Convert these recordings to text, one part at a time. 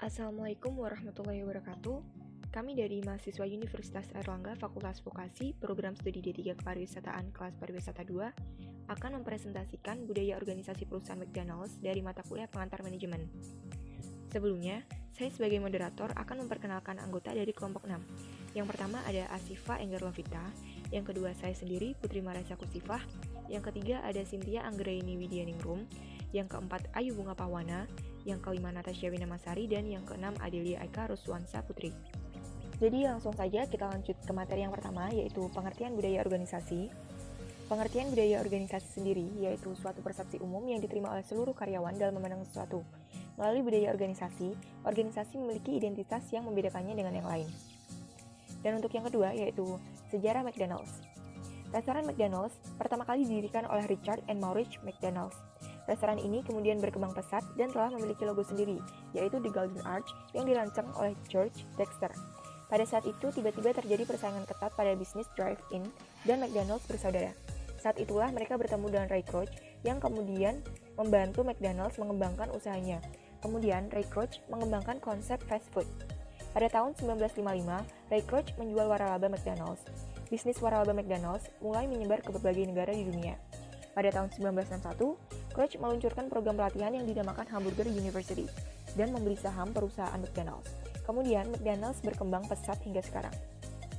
Assalamualaikum warahmatullahi wabarakatuh. Kami dari mahasiswa Universitas Airlangga Fakultas Vokasi Program Studi D3 Kepariwisataan kelas Pariwisata 2 akan mempresentasikan budaya organisasi perusahaan McDonald's dari mata kuliah pengantar manajemen. Sebelumnya, saya sebagai moderator akan memperkenalkan anggota dari kelompok 6. Yang pertama ada Asifa Enggarlovita, yang kedua saya sendiri Putri Marasa Kusifah, yang ketiga ada Cynthia Anggraini Widianingrum, yang keempat Ayu Bunga Pahwana, yang kelima Natasha Winamasari, dan yang keenam Adelia Eka Ruswansa Putri. Jadi langsung saja kita lanjut ke materi yang pertama, yaitu pengertian budaya organisasi. Pengertian budaya organisasi sendiri yaitu suatu persepsi umum yang diterima oleh seluruh karyawan dalam memandang sesuatu. Melalui budaya organisasi, organisasi memiliki identitas yang membedakannya dengan yang lain. Dan untuk yang kedua yaitu sejarah McDonald's. Restoran McDonald's pertama kali didirikan oleh Richard and Maurice McDonald's. Restoran ini kemudian berkembang pesat dan telah memiliki logo sendiri, yaitu The Golden Arch yang dirancang oleh George Dexter. Pada saat itu, tiba-tiba terjadi persaingan ketat pada bisnis drive-in dan McDonald's bersaudara. Saat itulah mereka bertemu dengan Ray Kroc yang kemudian membantu McDonald's mengembangkan usahanya. Kemudian, Ray Kroc mengembangkan konsep fast food. Pada tahun 1955, Ray Kroc menjual waralaba McDonald's. Bisnis waralaba McDonald's mulai menyebar ke berbagai negara di dunia. Pada tahun 1961, Kroc meluncurkan program pelatihan yang dinamakan Hamburger University dan membeli saham perusahaan McDonald's. Kemudian, McDonald's berkembang pesat hingga sekarang.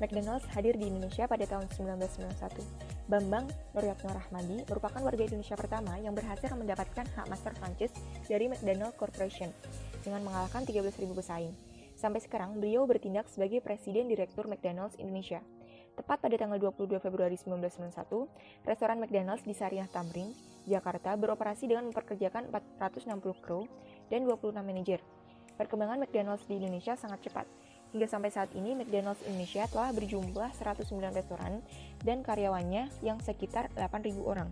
McDonald's hadir di Indonesia pada tahun 1991. Bambang Nuryatno Rahmadi merupakan warga Indonesia pertama yang berhasil mendapatkan hak master franchise dari McDonald Corporation dengan mengalahkan 13.000 pesaing. Sampai sekarang, beliau bertindak sebagai Presiden Direktur McDonald's Indonesia. Tepat pada tanggal 22 Februari 1991, restoran McDonald's di Sariah Tamrin, Jakarta beroperasi dengan memperkerjakan 460 kru dan 26 manajer. Perkembangan McDonald's di Indonesia sangat cepat. Hingga sampai saat ini, McDonald's Indonesia telah berjumlah 109 restoran dan karyawannya yang sekitar 8.000 orang.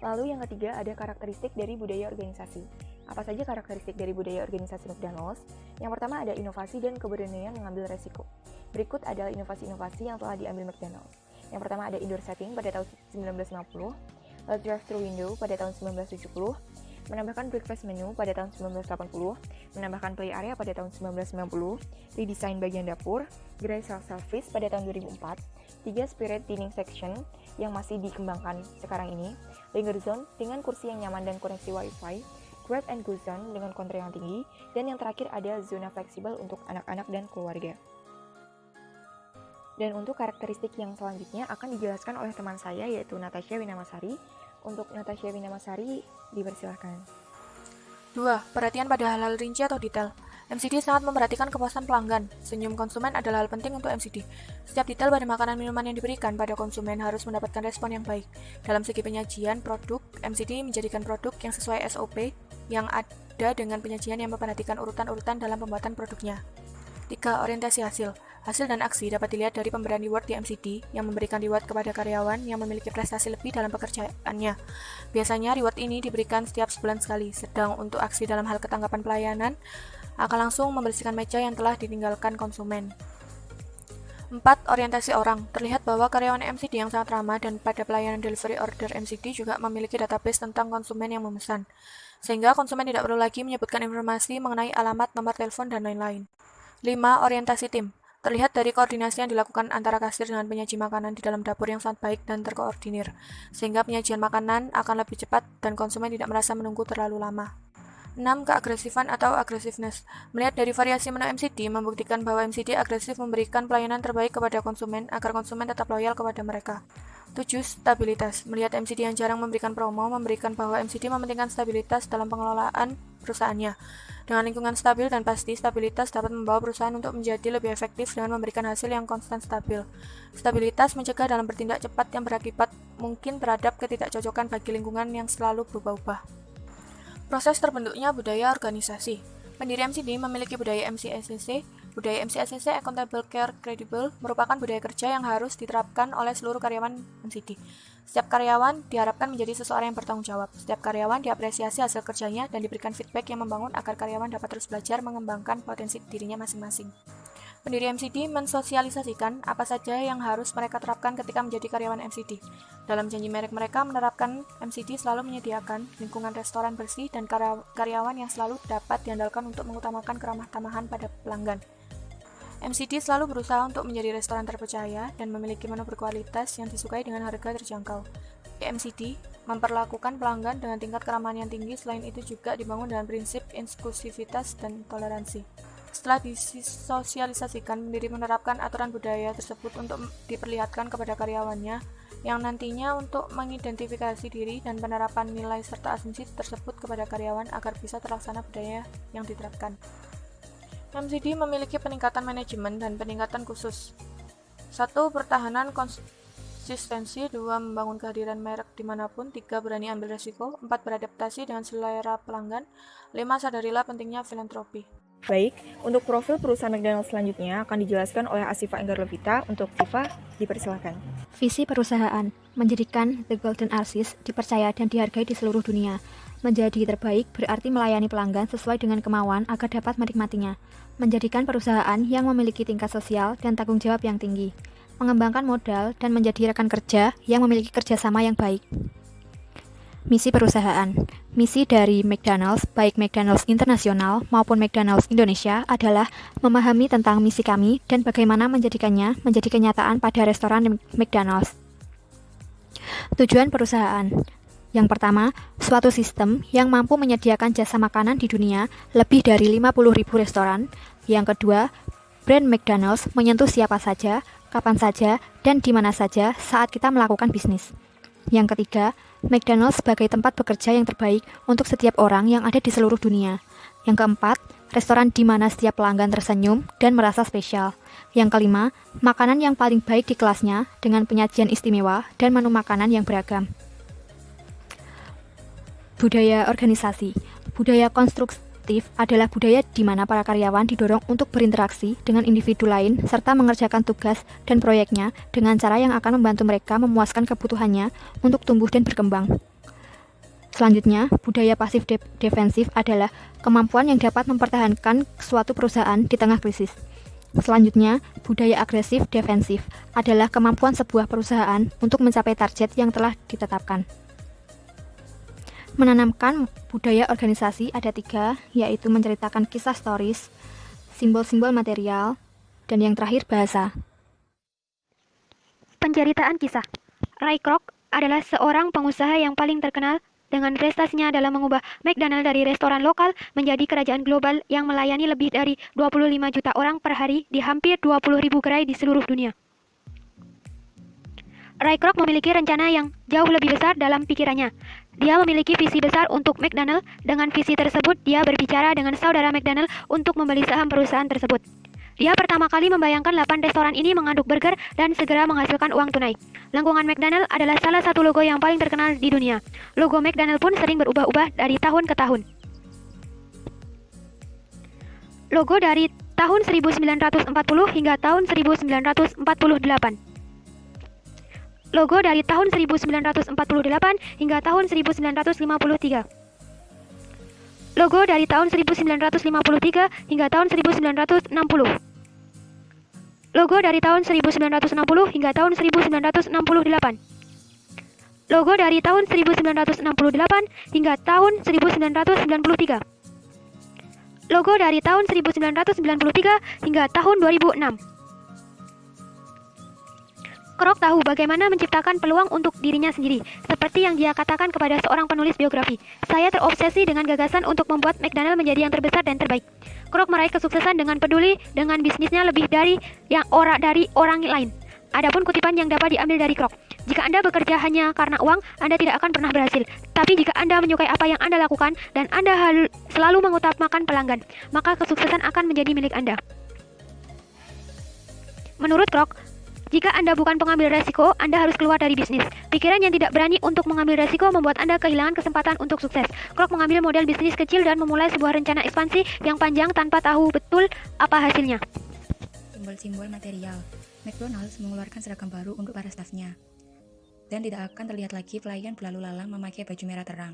Lalu yang ketiga ada karakteristik dari budaya organisasi. Apa saja karakteristik dari budaya organisasi McDonald's? Yang pertama ada inovasi dan keberanian mengambil resiko. Berikut adalah inovasi-inovasi yang telah diambil McDonald's. Yang pertama ada indoor setting pada tahun 1950, drive-thru window pada tahun 1970, menambahkan breakfast menu pada tahun 1980, menambahkan play area pada tahun 1990, redesign bagian dapur, gerai self-service pada tahun 2004, 3 spirit dining section yang masih dikembangkan sekarang ini, linger zone dengan kursi yang nyaman dan koneksi wifi, grab and go zone dengan konter yang tinggi, dan yang terakhir ada zona fleksibel untuk anak-anak dan keluarga. Dan untuk karakteristik yang selanjutnya akan dijelaskan oleh teman saya yaitu Natasha Winamasari. Untuk Natasha Winamasari, dipersilahkan. 2. Perhatian pada hal-hal rinci atau detail. MCD sangat memperhatikan kepuasan pelanggan. Senyum konsumen adalah hal penting untuk MCD. Setiap detail pada makanan minuman yang diberikan pada konsumen harus mendapatkan respon yang baik. Dalam segi penyajian produk, MCD menjadikan produk yang sesuai SOP yang ada dengan penyajian yang memperhatikan urutan-urutan dalam pembuatan produknya. 3. Orientasi hasil. Hasil dan aksi dapat dilihat dari pemberian reward di MCD yang memberikan reward kepada karyawan yang memiliki prestasi lebih dalam pekerjaannya. Biasanya reward ini diberikan setiap sebulan sekali, sedang untuk aksi dalam hal ketanggapan pelayanan akan langsung membersihkan meja yang telah ditinggalkan konsumen. 4. Orientasi orang. Terlihat bahwa karyawan MCD yang sangat ramah dan pada pelayanan delivery order MCD juga memiliki database tentang konsumen yang memesan, sehingga konsumen tidak perlu lagi menyebutkan informasi mengenai alamat, nomor telepon, dan lain-lain. 5. Orientasi tim. Terlihat dari koordinasi yang dilakukan antara kasir dengan penyaji makanan di dalam dapur yang sangat baik dan terkoordinir, sehingga penyajian makanan akan lebih cepat dan konsumen tidak merasa menunggu terlalu lama. 6. Keagresifan atau aggressiveness. Melihat dari variasi menu MCD, membuktikan bahwa MCD agresif memberikan pelayanan terbaik kepada konsumen agar konsumen tetap loyal kepada mereka. 7. Stabilitas. Melihat MCD yang jarang memberikan promo, memberikan bahwa MCD mementingkan stabilitas dalam pengelolaan perusahaannya. Dengan lingkungan stabil dan pasti, stabilitas dapat membawa perusahaan untuk menjadi lebih efektif dengan memberikan hasil yang konstan stabil. Stabilitas mencegah dalam bertindak cepat yang berakibat mungkin terhadap ketidakcocokan bagi lingkungan yang selalu berubah-ubah. Proses terbentuknya budaya organisasi. Pendiri MCD memiliki budaya MCSCC. Budaya MCSCC Accountable Care Credible merupakan budaya kerja yang harus diterapkan oleh seluruh karyawan MCD. Setiap karyawan diharapkan menjadi seseorang yang bertanggung jawab. Setiap karyawan diapresiasi hasil kerjanya dan diberikan feedback yang membangun agar karyawan dapat terus belajar mengembangkan potensi dirinya masing-masing. Pendiri MCD mensosialisasikan apa saja yang harus mereka terapkan ketika menjadi karyawan MCD. Dalam janji merek mereka menerapkan MCD selalu menyediakan lingkungan restoran bersih dan karyawan yang selalu dapat diandalkan untuk mengutamakan keramah tamahan pada pelanggan. MCD selalu berusaha untuk menjadi restoran terpercaya dan memiliki menu berkualitas yang disukai dengan harga terjangkau. MCD memperlakukan pelanggan dengan tingkat keramahan yang tinggi, selain itu juga dibangun dengan prinsip inklusivitas dan toleransi. Setelah disosialisasikan, pendiri menerapkan aturan budaya tersebut untuk diperlihatkan kepada karyawannya, yang nantinya untuk mengidentifikasi diri dan penerapan nilai serta asumsi tersebut kepada karyawan agar bisa terlaksana budaya yang diterapkan. MCD memiliki peningkatan manajemen dan peningkatan khusus. 1. Pertahanan konsistensi. 2. Membangun kehadiran merek dimanapun. 3. Berani ambil resiko. 4. Beradaptasi dengan selera pelanggan. 5. Sadarilah pentingnya filantropi. Baik, untuk profil perusahaan McDonald's selanjutnya akan dijelaskan oleh Asifa Enggarlovita. Untuk Siva, dipersilakan. Visi perusahaan, menjadikan The Golden Arches dipercaya dan dihargai di seluruh dunia. Menjadi terbaik berarti melayani pelanggan sesuai dengan kemauan agar dapat menikmatinya. Menjadikan perusahaan yang memiliki tingkat sosial dan tanggung jawab yang tinggi. Mengembangkan modal dan menjadi rekan kerja yang memiliki kerjasama yang baik. Misi perusahaan. Misi dari McDonald's, baik McDonald's Internasional maupun McDonald's Indonesia adalah memahami tentang misi kami dan bagaimana menjadikannya menjadi kenyataan pada restoran McDonald's. Tujuan perusahaan. Yang pertama, suatu sistem yang mampu menyediakan jasa makanan di dunia lebih dari 50.000 restoran. Yang kedua, brand McDonald's menyentuh siapa saja, kapan saja, dan di mana saja saat kita melakukan bisnis. Yang ketiga, McDonald's sebagai tempat bekerja yang terbaik untuk setiap orang yang ada di seluruh dunia. Yang keempat, restoran di mana setiap pelanggan tersenyum dan merasa spesial. Yang kelima, makanan yang paling baik di kelasnya dengan penyajian istimewa dan menu makanan yang beragam. Budaya organisasi. Budaya konstruktif adalah budaya di mana para karyawan didorong untuk berinteraksi dengan individu lain serta mengerjakan tugas dan proyeknya dengan cara yang akan membantu mereka memuaskan kebutuhannya untuk tumbuh dan berkembang. Selanjutnya, budaya pasif defensif adalah kemampuan yang dapat mempertahankan suatu perusahaan di tengah krisis. Selanjutnya, budaya agresif defensif adalah kemampuan sebuah perusahaan untuk mencapai target yang telah ditetapkan. Menanamkan budaya organisasi ada 3, yaitu menceritakan kisah stories, simbol-simbol material, dan yang terakhir bahasa. Penceritaan kisah. Ray Kroc adalah seorang pengusaha yang paling terkenal dengan prestasinya dalam mengubah McDonald dari restoran lokal menjadi kerajaan global yang melayani lebih dari 25 juta orang per hari di hampir 20.000 gerai di seluruh dunia. Ray Kroc memiliki rencana yang jauh lebih besar dalam pikirannya. Dia memiliki visi besar untuk McDonald. Dengan visi tersebut, dia berbicara dengan saudara McDonald untuk membeli saham perusahaan tersebut. Dia pertama kali membayangkan 8 restoran ini mengaduk burger dan segera menghasilkan uang tunai. Lengkungan McDonald adalah salah satu logo yang paling terkenal di dunia. Logo McDonald pun sering berubah-ubah dari tahun ke tahun. Logo dari tahun 1940 hingga tahun 1948. Logo dari tahun 1948 hingga tahun 1953. Logo dari tahun 1953 hingga tahun 1960. Logo dari tahun 1960 hingga tahun 1968. Logo dari tahun 1968 hingga tahun 1993. Logo dari tahun 1993 hingga tahun 2006. Kroc tahu bagaimana menciptakan peluang untuk dirinya sendiri, seperti yang dia katakan kepada seorang penulis biografi. Saya terobsesi dengan gagasan untuk membuat McDonald menjadi yang terbesar dan terbaik. Kroc meraih kesuksesan dengan peduli dengan bisnisnya lebih dari orang lain. Adapun kutipan yang dapat diambil dari Kroc, jika Anda bekerja hanya karena uang, Anda tidak akan pernah berhasil. Tapi jika Anda menyukai apa yang Anda lakukan dan Anda selalu mengutamakan pelanggan, maka kesuksesan akan menjadi milik Anda. Menurut Kroc, jika Anda bukan pengambil resiko, Anda harus keluar dari bisnis. Pikiran yang tidak berani untuk mengambil resiko membuat Anda kehilangan kesempatan untuk sukses. Kroc mengambil model bisnis kecil dan memulai sebuah rencana ekspansi yang panjang tanpa tahu betul apa hasilnya. Simbol-simbol material. McDonald's mengeluarkan seragam baru untuk para stafnya. Dan tidak akan terlihat lagi pelayan berlalu lalang memakai baju merah terang.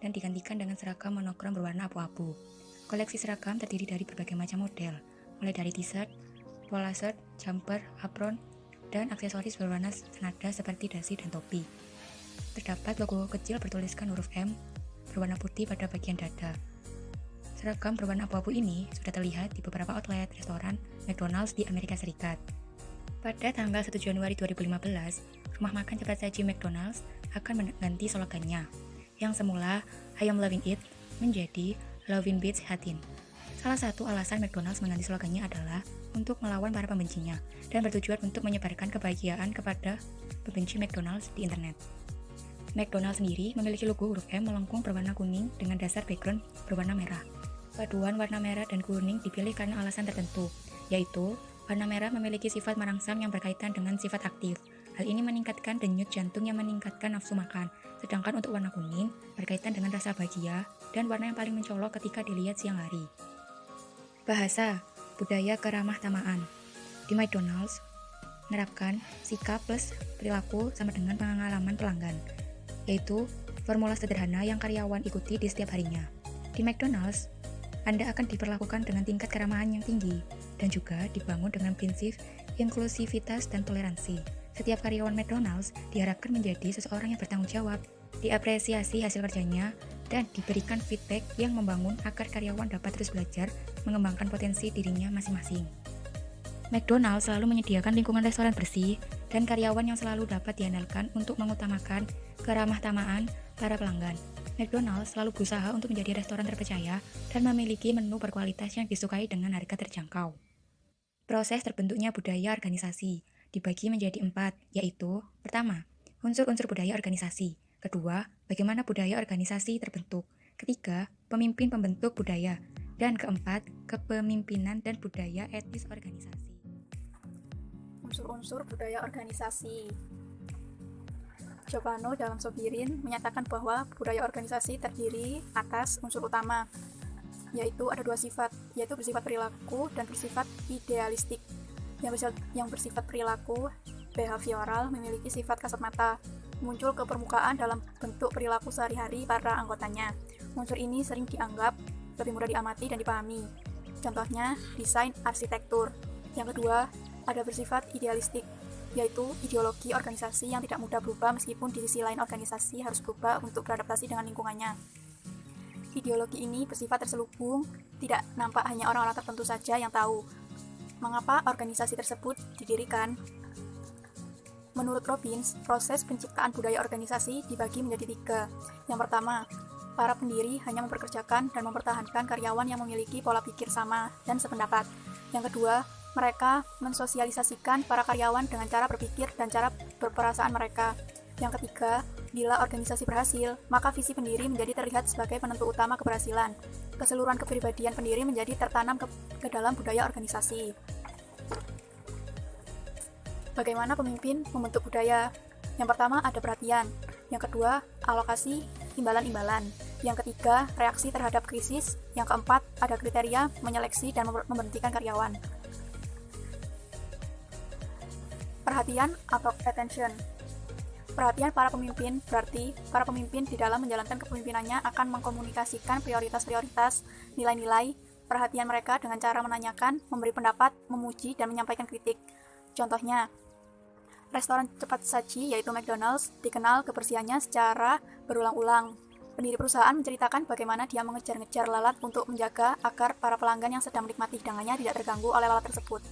Dan digantikan dengan seragam monokrom berwarna abu-abu. Koleksi seragam terdiri dari berbagai macam model, mulai dari t-shirt, pola shirt, jumper, apron, dan aksesoris berwarna senada seperti dasi dan topi. Terdapat logo kecil bertuliskan huruf M berwarna putih pada bagian dada. Seragam berwarna abu-abu ini sudah terlihat di beberapa outlet restoran McDonald's di Amerika Serikat. Pada tanggal 1 Januari 2015, rumah makan cepat saji McDonald's akan mengganti slogannya, yang semula I am loving it menjadi Loving Beats Hatin. Salah satu alasan McDonald's mengganti slogannya adalah untuk melawan para pembencinya dan bertujuan untuk menyebarkan kebahagiaan kepada pembenci McDonald's di internet. McDonald's sendiri memiliki logo huruf M melengkung berwarna kuning dengan dasar background berwarna merah. Paduan warna merah dan kuning dipilih karena alasan tertentu, yaitu warna merah memiliki sifat merangsang yang berkaitan dengan sifat aktif. Hal ini meningkatkan denyut jantung yang meningkatkan nafsu makan. Sedangkan untuk warna kuning berkaitan dengan rasa bahagia dan warna yang paling mencolok ketika dilihat siang hari. Bahasa, budaya keramah tamaan. Di McDonald's, menerapkan sikap plus perilaku sama dengan pengalaman pelanggan, yaitu formula sederhana yang karyawan ikuti di setiap harinya. Di McDonald's, Anda akan diperlakukan dengan tingkat keramahan yang tinggi dan juga dibangun dengan prinsip inklusivitas dan toleransi. Setiap karyawan McDonald's diharapkan menjadi seseorang yang bertanggung jawab, diapresiasi hasil kerjanya, dan diberikan feedback yang membangun agar karyawan dapat terus belajar mengembangkan potensi dirinya masing-masing. McDonald's selalu menyediakan lingkungan restoran bersih dan karyawan yang selalu dapat diandalkan untuk mengutamakan keramah tamaan para pelanggan. McDonald's selalu berusaha untuk menjadi restoran terpercaya dan memiliki menu berkualitas yang disukai dengan harga terjangkau. Proses terbentuknya budaya organisasi dibagi menjadi 4, yaitu pertama, unsur-unsur budaya organisasi. Kedua, bagaimana budaya organisasi terbentuk. Ketiga, pemimpin pembentuk budaya. Dan keempat, kepemimpinan dan budaya etis organisasi. Unsur-unsur budaya organisasi. Giovanni dalam Sobirin menyatakan bahwa budaya organisasi terdiri atas unsur utama, yaitu ada 2 sifat, yaitu bersifat perilaku dan bersifat idealistik. Yang bersifat perilaku, behavioral, memiliki sifat kasat mata, muncul ke permukaan dalam bentuk perilaku sehari-hari para anggotanya. Unsur ini sering dianggap lebih mudah diamati dan dipahami. Contohnya, desain arsitektur. Yang kedua, ada bersifat idealistik, yaitu ideologi organisasi yang tidak mudah berubah meskipun di sisi lain organisasi harus berubah untuk beradaptasi dengan lingkungannya. Ideologi ini bersifat terselubung, tidak nampak hanya orang-orang tertentu saja yang tahu mengapa organisasi tersebut didirikan. Menurut Robbins, proses penciptaan budaya organisasi dibagi menjadi 3. Yang pertama, para pendiri hanya memperkerjakan dan mempertahankan karyawan yang memiliki pola pikir sama dan sependapat. Yang kedua, mereka mensosialisasikan para karyawan dengan cara berpikir dan cara berperasaan mereka. Yang ketiga, bila organisasi berhasil, maka visi pendiri menjadi terlihat sebagai penentu utama keberhasilan. Keseluruhan kepribadian pendiri menjadi tertanam ke dalam budaya organisasi. Bagaimana pemimpin membentuk budaya? Yang pertama ada perhatian, yang kedua alokasi imbalan-imbalan, yang ketiga reaksi terhadap krisis, yang keempat ada kriteria menyeleksi dan memberhentikan karyawan. Perhatian atau attention. Perhatian para pemimpin berarti para pemimpin di dalam menjalankan kepemimpinannya akan mengkomunikasikan prioritas-prioritas, nilai-nilai perhatian mereka dengan cara menanyakan, memberi pendapat, memuji, dan menyampaikan kritik. Contohnya, restoran cepat saji yaitu McDonald's dikenal kebersihannya secara berulang-ulang. Pendiri perusahaan menceritakan bagaimana dia mengejar-ngejar lalat untuk menjaga agar para pelanggan yang sedang menikmati hidangannya tidak terganggu oleh lalat tersebut.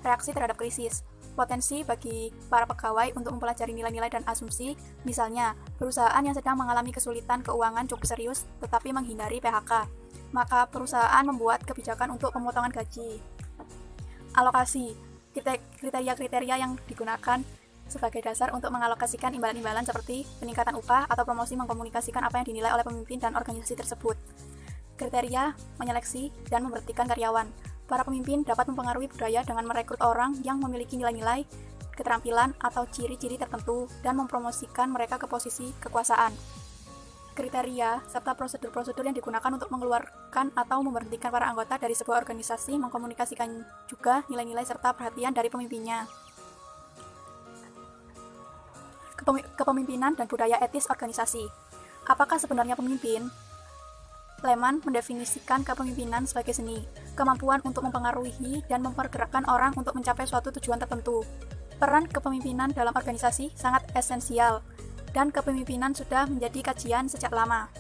Reaksi terhadap krisis. Potensi bagi para pegawai untuk mempelajari nilai-nilai dan asumsi, misalnya perusahaan yang sedang mengalami kesulitan keuangan cukup serius tetapi menghindari PHK, maka perusahaan membuat kebijakan untuk pemotongan gaji. Alokasi, kriteria-kriteria yang digunakan sebagai dasar untuk mengalokasikan imbalan-imbalan seperti peningkatan upah atau promosi mengkomunikasikan apa yang dinilai oleh pemimpin dan organisasi tersebut. Kriteria, menyeleksi, dan memberhentikan karyawan. Para pemimpin dapat mempengaruhi budaya dengan merekrut orang yang memiliki nilai-nilai, keterampilan, atau ciri-ciri tertentu dan mempromosikan mereka ke posisi kekuasaan. Kriteria serta prosedur-prosedur yang digunakan untuk mengeluarkan atau memberhentikan para anggota dari sebuah organisasi mengkomunikasikan juga nilai-nilai serta perhatian dari pemimpinnya. Kepemimpinan dan budaya etis organisasi. Apakah sebenarnya pemimpin? Lehman mendefinisikan kepemimpinan sebagai seni, kemampuan untuk mempengaruhi dan mempergerakkan orang untuk mencapai suatu tujuan tertentu. Peran kepemimpinan dalam organisasi sangat esensial, dan kepemimpinan sudah menjadi kajian sejak lama.